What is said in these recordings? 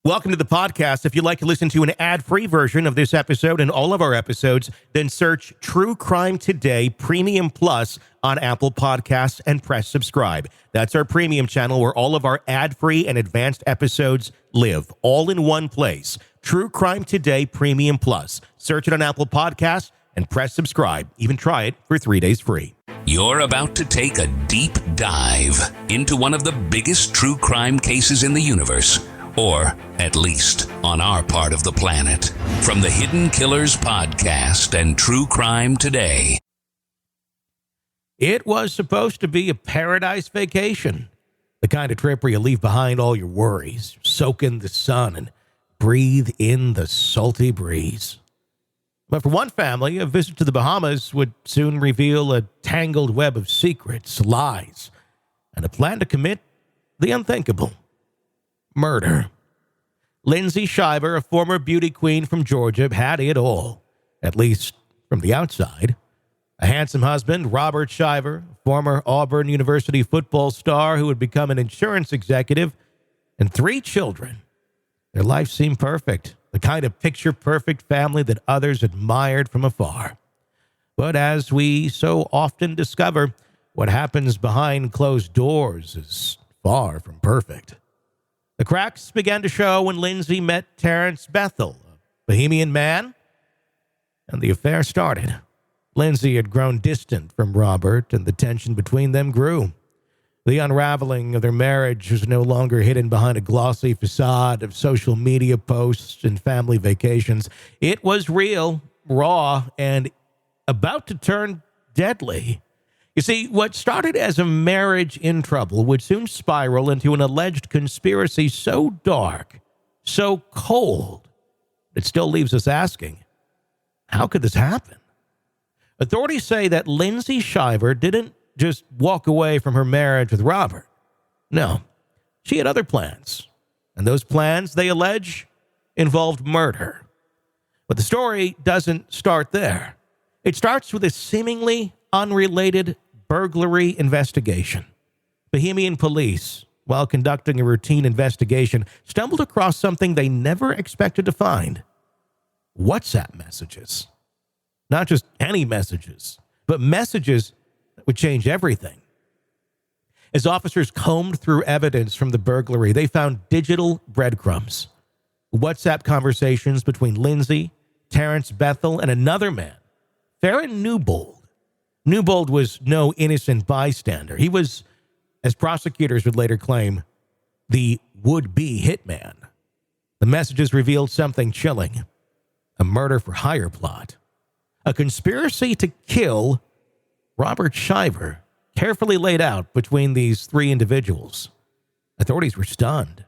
Welcome to the podcast. If you'd like to listen to an ad-free version of this episode and all of our episodes, then search True Crime Today Premium Plus on Apple Podcasts and press subscribe. That's our premium channel where all of our ad-free and advanced episodes live, all in one place. True Crime Today Premium Plus. Search it on Apple Podcasts and press subscribe. Even try it for 3 days free. You're about to take a deep dive into one of the biggest true crime cases in the universe. Or, at least, on our part of the planet. From the Hidden Killers podcast and True Crime Today. It was supposed to be a paradise vacation. The kind of trip where you leave behind all your worries, soak in the sun, and breathe in the salty breeze. But for one family, a visit to the Bahamas would soon reveal a tangled web of secrets, lies, and a plan to commit the unthinkable. Murder. Lindsay Shiver, a former beauty queen from Georgia, had it all, at least from the outside. A handsome husband, Robert Shiver, former Auburn University football star who had become an insurance executive, and 3 children. Their life seemed perfect, the kind of picture-perfect family that others admired from afar. But as we so often discover, what happens behind closed doors is far from perfect. The cracks began to show when Lindsay met Terrence Bethel, a Bohemian man, and the affair started. Lindsay had grown distant from Robert, and the tension between them grew. The unraveling of their marriage was no longer hidden behind a glossy facade of social media posts and family vacations. It was real, raw, and about to turn deadly. You see, what started as a marriage in trouble would soon spiral into an alleged conspiracy so dark, so cold, it still leaves us asking, how could this happen? Authorities say that Lindsay Shiver didn't just walk away from her marriage with Robert. No, she had other plans. And those plans, they allege, involved murder. But the story doesn't start there. It starts with a seemingly unrelated burglary investigation. Bohemian police, while conducting a routine investigation, stumbled across something they never expected to find. WhatsApp messages. Not just any messages, but messages that would change everything. As officers combed through evidence from the burglary, they found digital breadcrumbs. WhatsApp conversations between Lindsay, Terrence Bethel, and another man, Farron Newbold. Newbold was no innocent bystander. He was, as prosecutors would later claim, the would-be hitman. The messages revealed something chilling. A murder-for-hire plot. A conspiracy to kill Robert Shiver, carefully laid out between these 3 individuals. Authorities were stunned.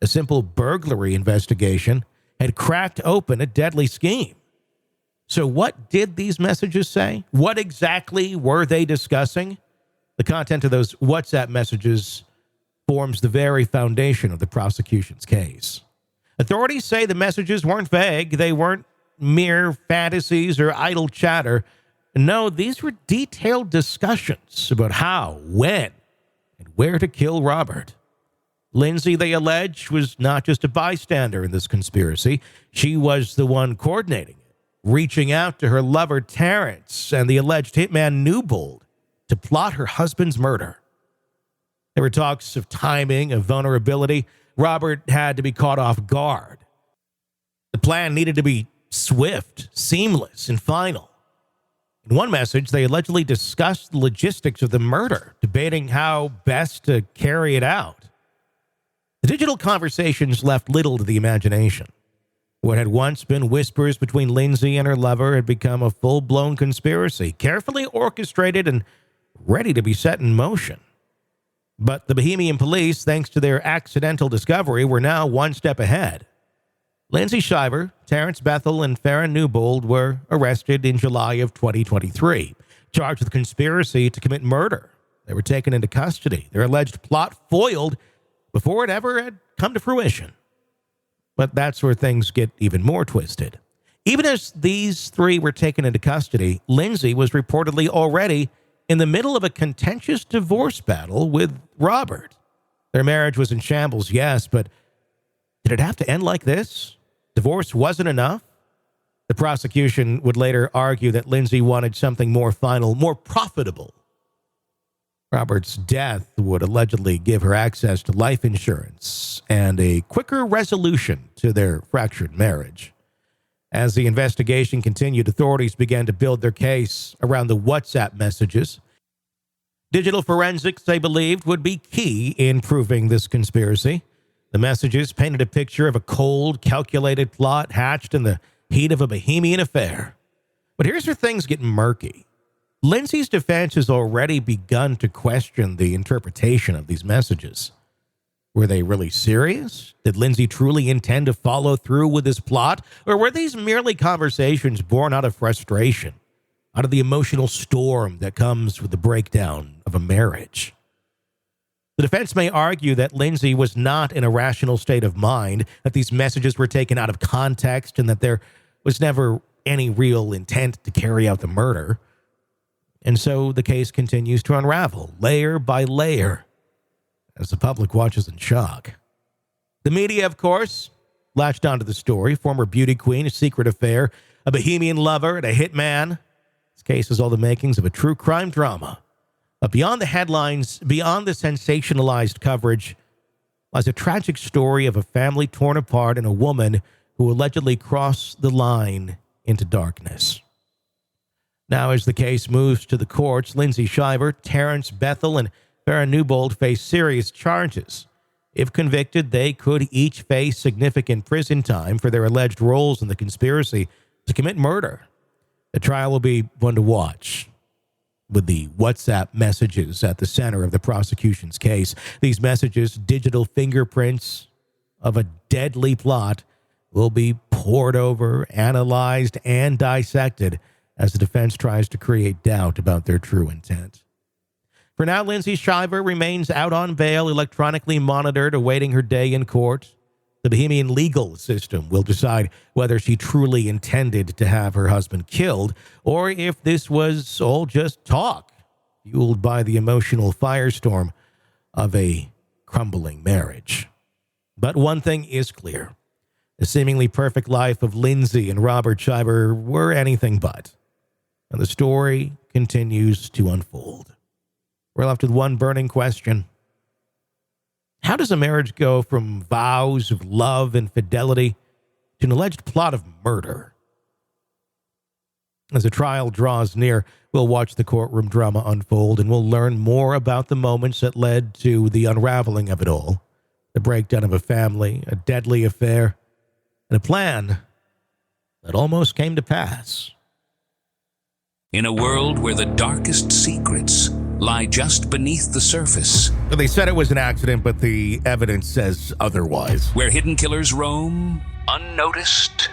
A simple burglary investigation had cracked open a deadly scheme. So what did these messages say? What exactly were they discussing? The content of those WhatsApp messages forms the very foundation of the prosecution's case. Authorities say the messages weren't vague. They weren't mere fantasies or idle chatter. No, these were detailed discussions about how, when, and where to kill Robert. Lindsay, they allege, was not just a bystander in this conspiracy. She was the one coordinating it, reaching out to her lover Terrence and the alleged hitman Newbold to plot her husband's murder. There were talks of timing, of vulnerability. Robert had to be caught off guard. The plan needed to be swift, seamless, and final. In one message, they allegedly discussed the logistics of the murder, debating how best to carry it out. The digital conversations left little to the imagination. What had once been whispers between Lindsay and her lover had become a full-blown conspiracy, carefully orchestrated and ready to be set in motion. But the Bohemian police, thanks to their accidental discovery, were now one step ahead. Lindsay Shiver, Terrence Bethel, and Farron Newbold were arrested in July of 2023, charged with conspiracy to commit murder. They were taken into custody, their alleged plot foiled before it ever had come to fruition. But that's where things get even more twisted. Even as these 3 were taken into custody, Lindsay was reportedly already in the middle of a contentious divorce battle with Robert. Their marriage was in shambles, yes, but Did it have to end like this? Divorce wasn't enough? The prosecution would later argue that Lindsay wanted something more final, more profitable. Robert's death would allegedly give her access to life insurance and a quicker resolution to their fractured marriage. As the investigation continued, authorities began to build their case around the WhatsApp messages. Digital forensics, they believed, would be key in proving this conspiracy. The messages painted a picture of a cold, calculated plot hatched in the heat of a bohemian affair. But here's where things get murky. Lindsay's defense has already begun to question the interpretation of these messages. Were they really serious? Did Lindsay truly intend to follow through with this plot? Or were these merely conversations born out of frustration, out of the emotional storm that comes with the breakdown of a marriage? The defense may argue that Lindsay was not in a rational state of mind, that these messages were taken out of context, and that there was never any real intent to carry out the murder. And so the case continues to unravel, layer by layer, as the public watches in shock. The media, of course, latched onto the story. Former beauty queen, a secret affair, a bohemian lover, and a hitman. This case has all the makings of a true crime drama. But beyond the headlines, beyond the sensationalized coverage, lies a tragic story of a family torn apart and a woman who allegedly crossed the line into darkness. Now, as the case moves to the courts, Lindsay Shiver, Terrence Bethel, and Farrah Newbold face serious charges. If convicted, they could each face significant prison time for their alleged roles in the conspiracy to commit murder. The trial will be one to watch, with the WhatsApp messages at the center of the prosecution's case. These messages, digital fingerprints of a deadly plot, will be pored over, analyzed, and dissected as the defense tries to create doubt about their true intent. For now, Lindsay Shiver remains out on bail, electronically monitored, awaiting her day in court. The Bohemian legal system will decide whether she truly intended to have her husband killed, or if this was all just talk, fueled by the emotional firestorm of a crumbling marriage. But one thing is clear. The seemingly perfect life of Lindsay and Robert Shiver were anything but. And the story continues to unfold. We're left with one burning question. How does a marriage go from vows of love and fidelity to an alleged plot of murder? As the trial draws near, we'll watch the courtroom drama unfold, and we'll learn more about the moments that led to the unraveling of it all, the breakdown of a family, a deadly affair, and a plan that almost came to pass. In a world where the darkest secrets lie just beneath the surface. They said it was an accident, but the evidence says otherwise. Where hidden killers roam, unnoticed,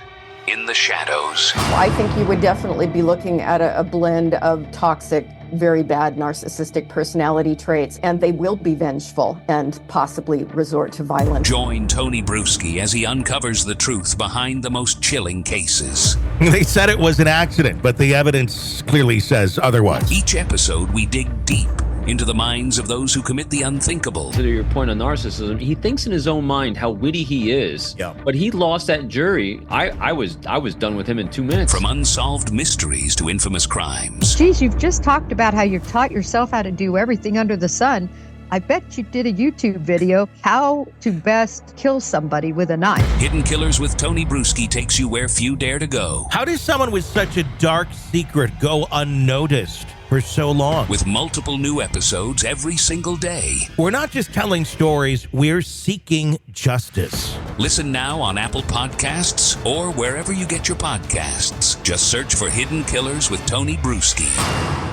in the shadows. I think you would definitely be looking at a blend of toxic, very bad narcissistic personality traits, and they will be vengeful and possibly resort to violence. Join Tony Bruschi as he uncovers the truth behind the most chilling cases. They said it was an accident, but the evidence clearly says otherwise. Each episode, we dig deep into the minds of those who commit the unthinkable. To your point on narcissism, he thinks in his own mind how witty he is. Yeah. But he lost that jury. I was done with him in 2 minutes. From unsolved mysteries to infamous crimes. Geez, you've just talked about how you taught yourself how to do everything under the sun. I bet you did a YouTube video, how to best kill somebody with a knife. Hidden Killers with Tony Bruschi takes you where few dare to go. How does someone with such a dark secret go unnoticed for so long? With multiple new episodes every single day. We're not just telling stories, we're seeking justice. Listen now on Apple Podcasts or wherever you get your podcasts. Just search for Hidden Killers with Tony Bruschi.